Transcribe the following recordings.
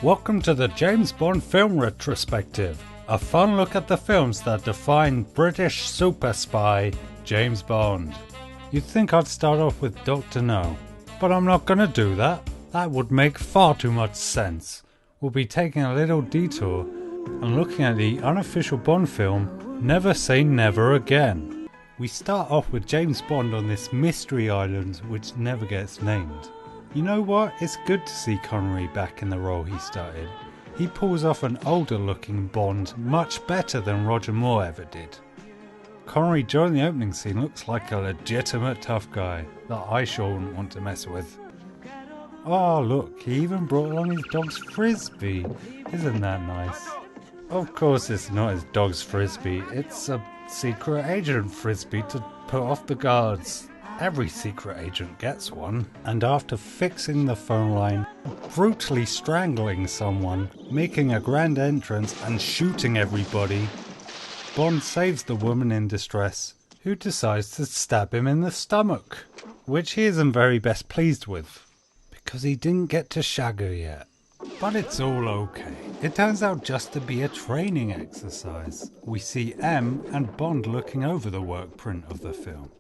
Welcome to the James Bond Film Retrospective, a fun look at the films that define British super spy James Bond. You'd think I'd start off with Dr. No, but I'm not gonna do that. That would make far too much sense. We'll be taking a little detour and looking at the unofficial Bond film, Never Say Never Again. We start off with James Bond on this mystery island which never gets named. You know what? It's good to see Connery back in the role he started. He pulls off an older looking Bond much better than Roger Moore ever did. Connery during the opening scene looks like a legitimate tough guy that I sure wouldn't want to mess with. Oh look, he even brought along his dog's frisbee. Isn't that nice? Of course it's not his dog's frisbee, it's a secret agent frisbee to put off the guards. Every secret agent gets one, and after fixing the phone line, brutally strangling someone, making a grand entrance and shooting everybody, Bond saves the woman in distress, who decides to stab him in the stomach, which he isn't very best pleased with, because he didn't get to shag her yet. But it's all okay. It turns out just to be a training exercise. We see M and Bond looking over the work print of the film.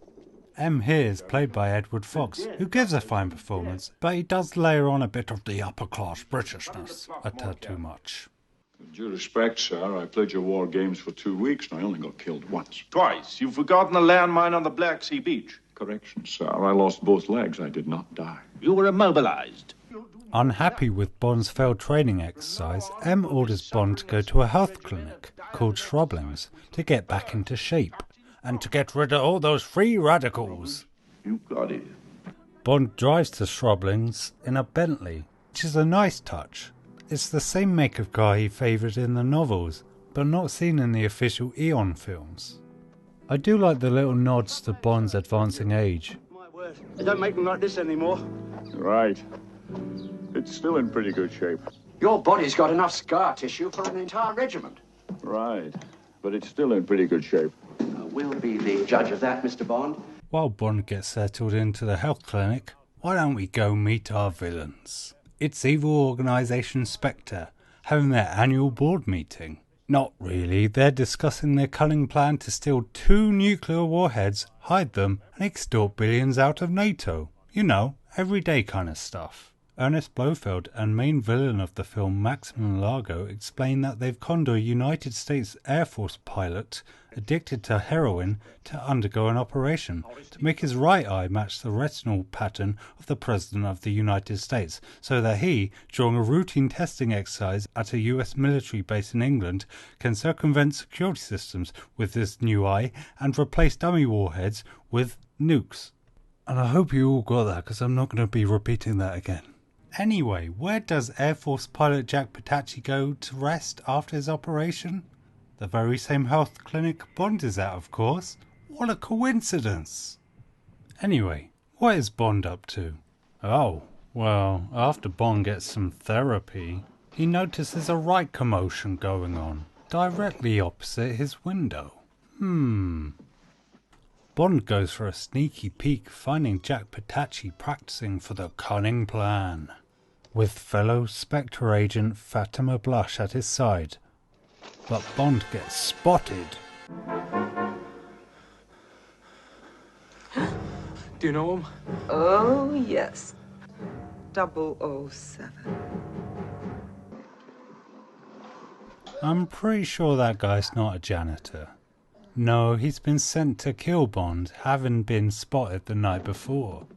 M here is played by Edward Fox, who gives a fine performance, but he does layer on a bit of the upper-class Britishness, a tad too much. With due respect, sir, I played your war games for 2 weeks and I only got killed once. Twice. You've forgotten the landmine on the Black Sea beach. Correction, sir. I lost both legs. I did not die. You were immobilized. Unhappy with Bond's failed training exercise, M orders Bond to go to a health clinic called Shroblings to get back into shape and to get rid of all those free radicals. You got it. Bond drives to Shroblings in a Bentley, which is a nice touch. It's the same make of car he favoured in the novels, but not seen in the official Eon films. I do like the little nods to Bond's advancing age. My word, they don't make them like this anymore. Right. It's still in pretty good shape. Your body's got enough scar tissue for an entire regiment. Right. But it's still in pretty good shape. We'll be the judge of that, Mr. Bond. While Bond gets settled into the health clinic, why don't we go meet our villains? It's evil organisation Spectre, having their annual board meeting. Not really, they're discussing their cunning plan to steal 2 nuclear warheads, hide them, and extort billions out of NATO. You know, everyday kind of stuff. Ernest Blofeld and main villain of the film Maximum Largo explain that they've conned a United States Air Force pilot addicted to heroin to undergo an operation to make his right eye match the retinal pattern of the President of the United States, so that he, during a routine testing exercise at a US military base in England, can circumvent security systems with this new eye and replace dummy warheads with nukes. And I hope you all got that, because I'm not going to be repeating that again. Anyway, where does Air Force pilot Jack Patachi go to rest after his operation? The very same health clinic Bond is at, of course. What a coincidence! Anyway, what is Bond up to? Oh, well, after Bond gets some therapy, he notices a right commotion going on, directly opposite his window. Bond goes for a sneaky peek, finding Jack Patachi practicing for the cunning plan, with fellow Spectre agent Fatima Blush at his side. But Bond gets spotted. Do you know him? Oh, yes. 007. I'm pretty sure that guy's not a janitor. No, he's been sent to kill Bond, having been spotted the night before.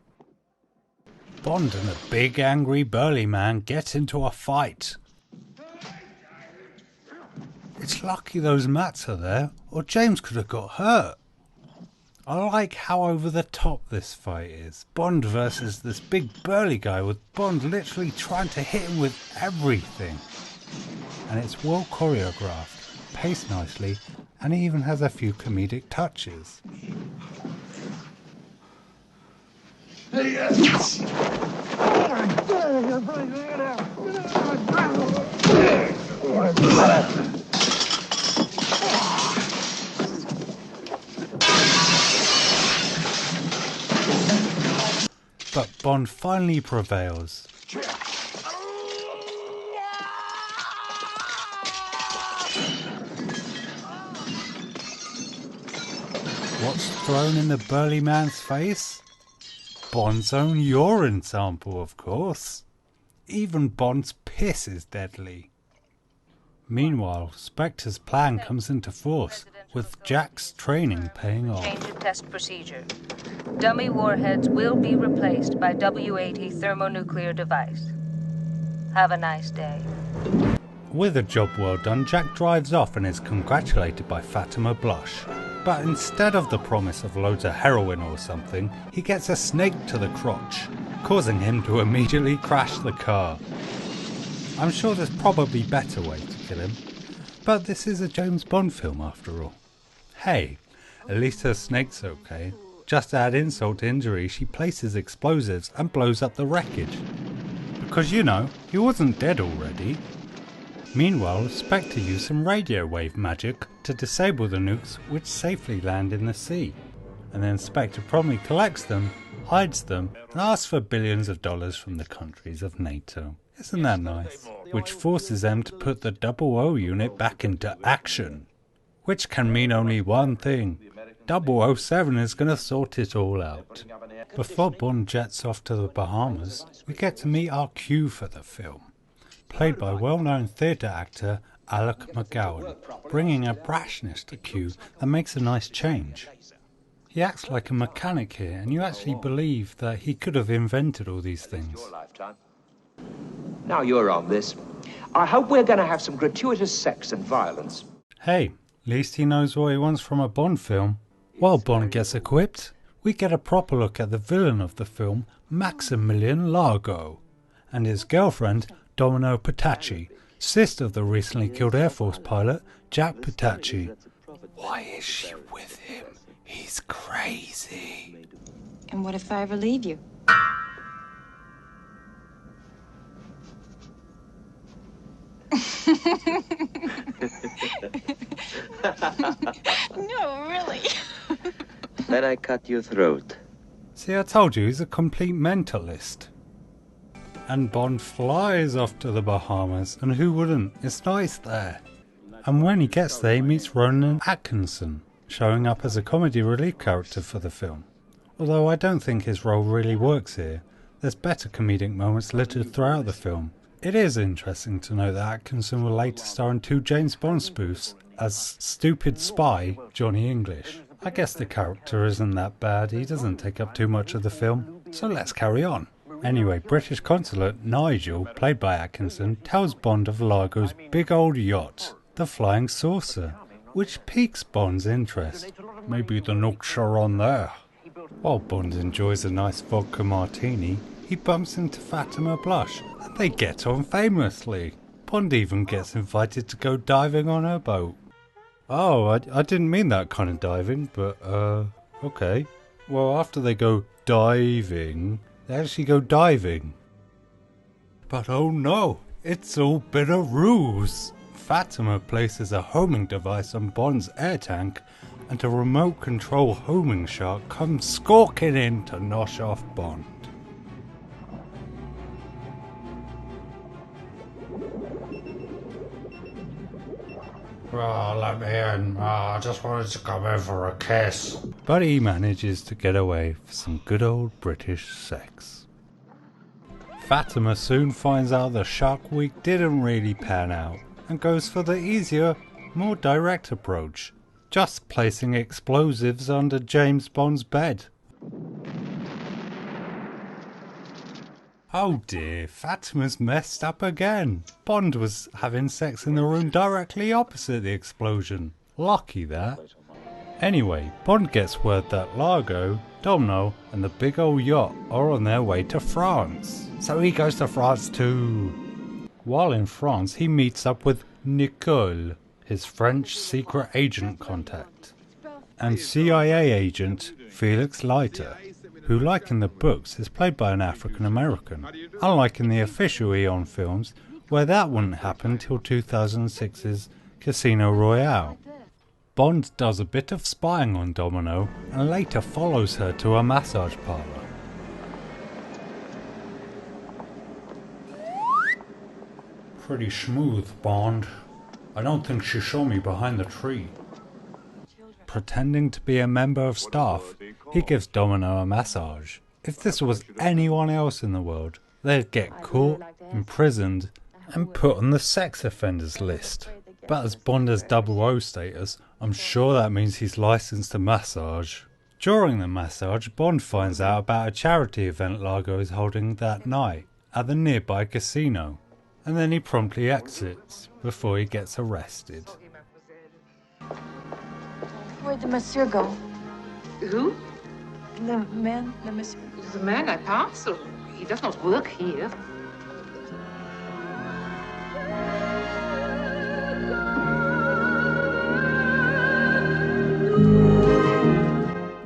Bond and a big angry burly man get into a fight. It's lucky those mats are there, or James could have got hurt. I like how over the top this fight is. Bond versus this big burly guy, with Bond literally trying to hit him with everything. And it's well choreographed, paced nicely, and he even has a few comedic touches. But Bond finally prevails. what's thrown in the burly man's face? Bond's own urine sample, of course. Even Bond's piss is deadly. Meanwhile, Spectre's plan comes into force, with Jack's training paying off. Change of test procedure. Dummy warheads will be replaced by W-80 thermonuclear device. Have a nice day. With a job well done, Jack drives off and is congratulated by Fatima Blush. But instead of the promise of loads of heroin or something, he gets a snake to the crotch, causing him to immediately crash the car. I'm sure there's probably better ways to kill him, but this is a James Bond film after all. Hey, at least her snake's okay. Just to add insult to injury, she places explosives and blows up the wreckage. Because you know, he wasn't dead already. Meanwhile, Spectre used some radio wave magic to disable the nukes which safely land in the sea. And then Spectre promptly collects them, hides them, and asks for billions of dollars from the countries of NATO. Isn't that nice? Which forces them to put the 00 unit back into action. Which can mean only one thing. 007 is going to sort it all out. Before Bond jets off to the Bahamas, we get to meet our Q for the film, played by well-known theatre actor Alec McGowan, bringing a brashness to Q that makes a nice change. He acts like a mechanic here, and you actually believe that he could have invented all these things. Now you're on this. I hope we're going to have some gratuitous sex and violence. Hey, at least he knows what he wants from a Bond film. While Bond gets equipped, we get a proper look at the villain of the film, Maximilian Largo, and his girlfriend, Domino Petacci, sister of the recently killed Air Force pilot, Jack Petacci. Why is she with him? He's crazy. And what if I ever leave you? No, really. Then I cut your throat. See, I told you, he's a complete mentalist. And Bond flies off to the Bahamas, and who wouldn't? It's nice there. And when he gets there, he meets Ronan Atkinson, showing up as a comedy relief character for the film. Although I don't think his role really works here. There's better comedic moments littered throughout the film. It is interesting to know that Atkinson will later star in 2 James Bond spoofs as stupid spy Johnny English. I guess the character isn't that bad, he doesn't take up too much of the film, so let's carry on. Anyway, British consulate Nigel, played by Atkinson, tells Bond of Largo's big old yacht, the Flying Saucer, which piques Bond's interest. Maybe the nooks are on there. While Bond enjoys a nice vodka martini, he bumps into Fatima Blush, and they get on famously. Bond even gets invited to go diving on her boat. Oh, I didn't mean that kind of diving, but, okay. Well, after they go diving, they actually go diving. But oh no, it's all been a ruse. Fatima places a homing device on Bond's air tank, and a remote control homing shark comes skulking in to nosh off Bond. Oh, let me in. I just wanted to come in for a kiss. But he manages to get away for some good old British sex. Fatima soon finds out the Shark Week didn't really pan out, and goes for the easier, more direct approach, just placing explosives under James Bond's bed. Oh dear, Fatima's messed up again. Bond was having sex in the room directly opposite the explosion. Lucky that. Anyway, Bond gets word that Largo, Domino and the big old yacht are on their way to France. So he goes to France too. While in France, he meets up with Nicole, his French secret agent contact, and CIA agent Felix Leiter, who, like in the books, is played by an African American, unlike in the official Eon films, where that wouldn't happen till 2006's Casino Royale. Bond does a bit of spying on Domino and later follows her to a massage parlour. Pretty smooth, Bond. I don't think she saw me behind the tree. pretending to be a member of staff. He gives Domino a massage. If this was anyone else in the world, they'd get caught, imprisoned, and put on the sex offenders list. But as Bond has 00 status, I'm sure that means he's licensed to massage. During the massage, Bond finds out about a charity event Largo is holding that night at the nearby casino, and then he promptly exits before he gets arrested. Where'd the monsieur go? Who? The man, the monsieur. The man I parcel. He does not work here.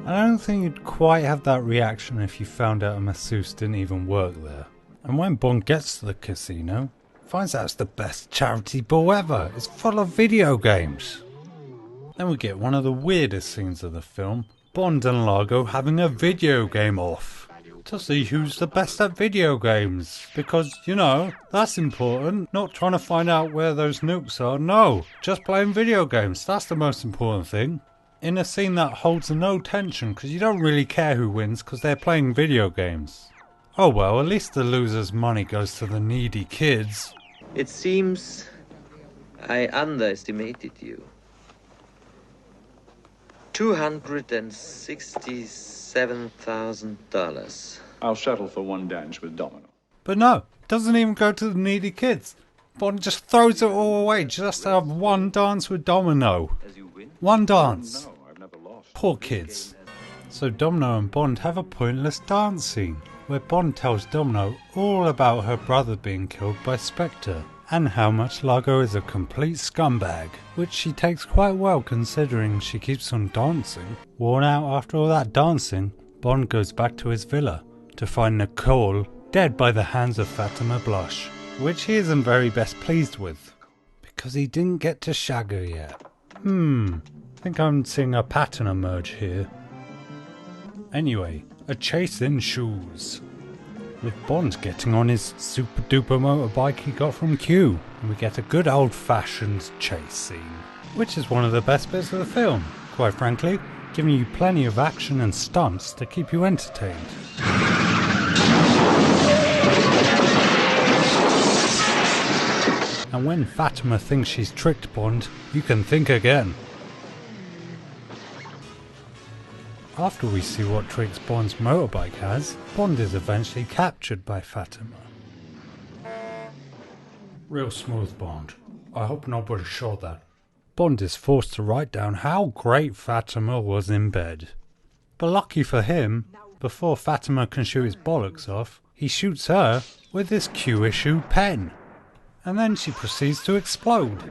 I don't think you'd quite have that reaction if you found out a masseuse didn't even work there. And when Bond gets to the casino, finds out it's the best charity ball ever. It's full of video games. Then we get one of the weirdest scenes of the film, Bond and Largo having a video game off to see who's the best at video games. Because, you know, that's important. Not trying to find out where those nukes are. No, just playing video games. That's the most important thing. In a scene that holds no tension because you don't really care who wins because they're playing video games. Oh well, at least the loser's money goes to the needy kids. It seems I underestimated you. $267,000. I'll settle for one dance with Domino. But no, it doesn't even go to the needy kids. Bond just throws it all away just to have one dance with Domino. One dance. No, I've never lost. Poor kids. So Domino and Bond have a pointless dance scene where Bond tells Domino all about her brother being killed by Spectre and how much Largo is a complete scumbag, which she takes quite well considering she keeps on dancing. Worn out after all that dancing, Bond goes back to his villa to find Nicole dead by the hands of Fatima Blush, which he isn't very best pleased with because he didn't get to shag her yet. I think I'm seeing a pattern emerge here. Anyway, a chase ensues, with Bond getting on his super duper motorbike he got from Q, and we get a good old fashioned chase scene, which is one of the best bits of the film, quite frankly, giving you plenty of action and stunts to keep you entertained. And when Fatima thinks she's tricked Bond, you can think again. After we see what tricks Bond's motorbike has, Bond is eventually captured by Fatima. Real smooth, Bond. I hope nobody saw that. Bond is forced to write down how great Fatima was in bed. But lucky for him, before Fatima can shoot his bollocks off, he shoots her with his Q-issue pen. And then she proceeds to explode.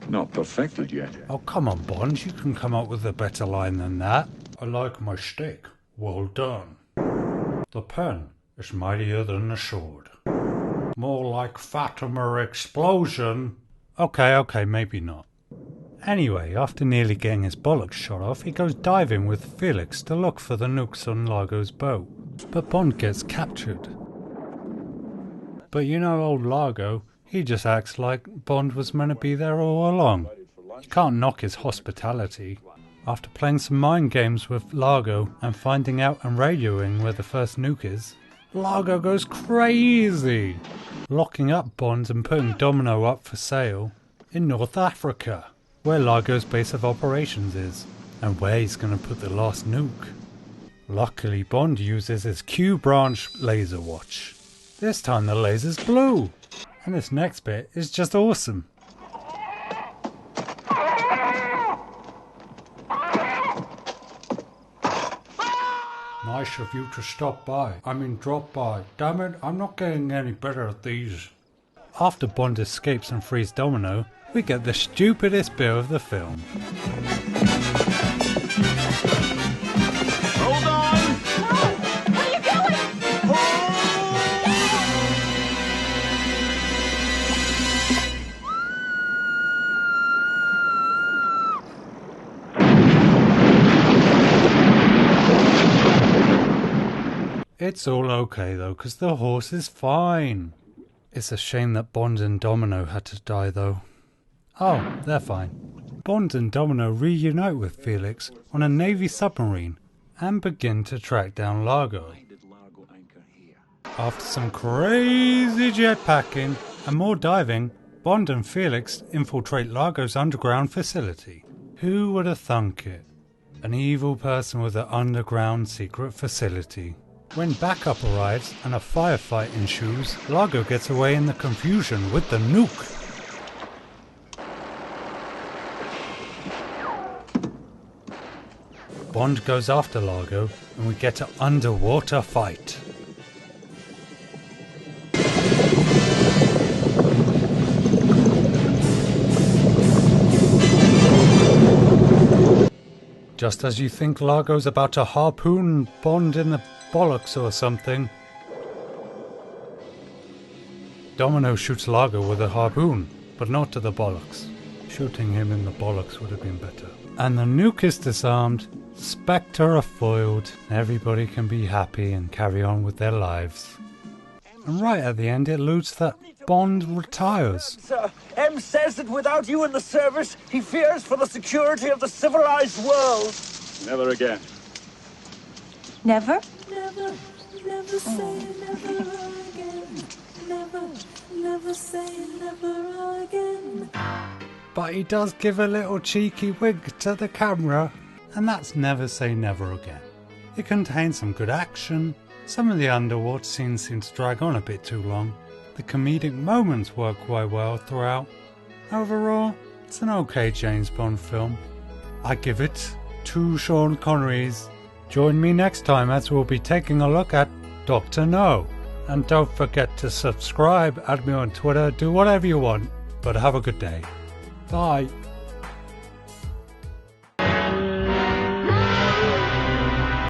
Not perfected yet. Oh, come on, Bond, you can come up with a better line than that. I like my steak. Well done. The pen is mightier than the sword. More like Fatima explosion. Okay, maybe not. Anyway, after nearly getting his bollocks shot off, he goes diving with Felix to look for the nukes on Largo's boat. But Bond gets captured. But you know old Largo, he just acts like Bond was meant to be there all along. You can't knock his hospitality. After playing some mind games with Largo and finding out and radioing where the first nuke is, Largo goes crazy, locking up Bond and putting Domino up for sale in North Africa, where Largo's base of operations is, and where he's going to put the last nuke. Luckily, Bond uses his Q-branch laser watch. This time the laser's blue, and this next bit is just awesome. Nice of you to stop by. Drop by. Damn it, I'm not getting any better at these. After Bond escapes and frees Domino, we get the stupidest bit of the film. Hold on! No! Where are you going? It's all okay though, because the horse is fine. It's a shame that Bond and Domino had to die though. Oh, they're fine. Bond and Domino reunite with Felix on a Navy submarine and begin to track down Largo. After some crazy jetpacking and more diving, Bond and Felix infiltrate Largo's underground facility. Who would have thunk it? An evil person with an underground secret facility. When backup arrives and a firefight ensues, Largo gets away in the confusion with the nuke. Bond goes after Largo and we get an underwater fight. Just as you think Largo's about to harpoon Bond in the bollocks or something, Domino shoots Largo with a harpoon, but not to the bollocks. Shooting him in the bollocks would have been better. And the nuke is disarmed, Spectre are foiled, and everybody can be happy and carry on with their lives. And right at the end it alludes that Bond retires. Sir, M says that without you in the service, he fears for the security of the civilized world. Never again. Never? Never, never say never again. Never, never say never again. But he does give a little cheeky wink to the camera, and that's Never Say Never Again. It contains some good action. Some of the underwater scenes seem to drag on a bit too long. The comedic moments work quite well throughout. Overall, it's an okay James Bond film. I give it 2 Sean Connerys. Join me next time as we'll be taking a look at Dr. No. And don't forget to subscribe, add me on Twitter, do whatever you want. But have a good day. Bye.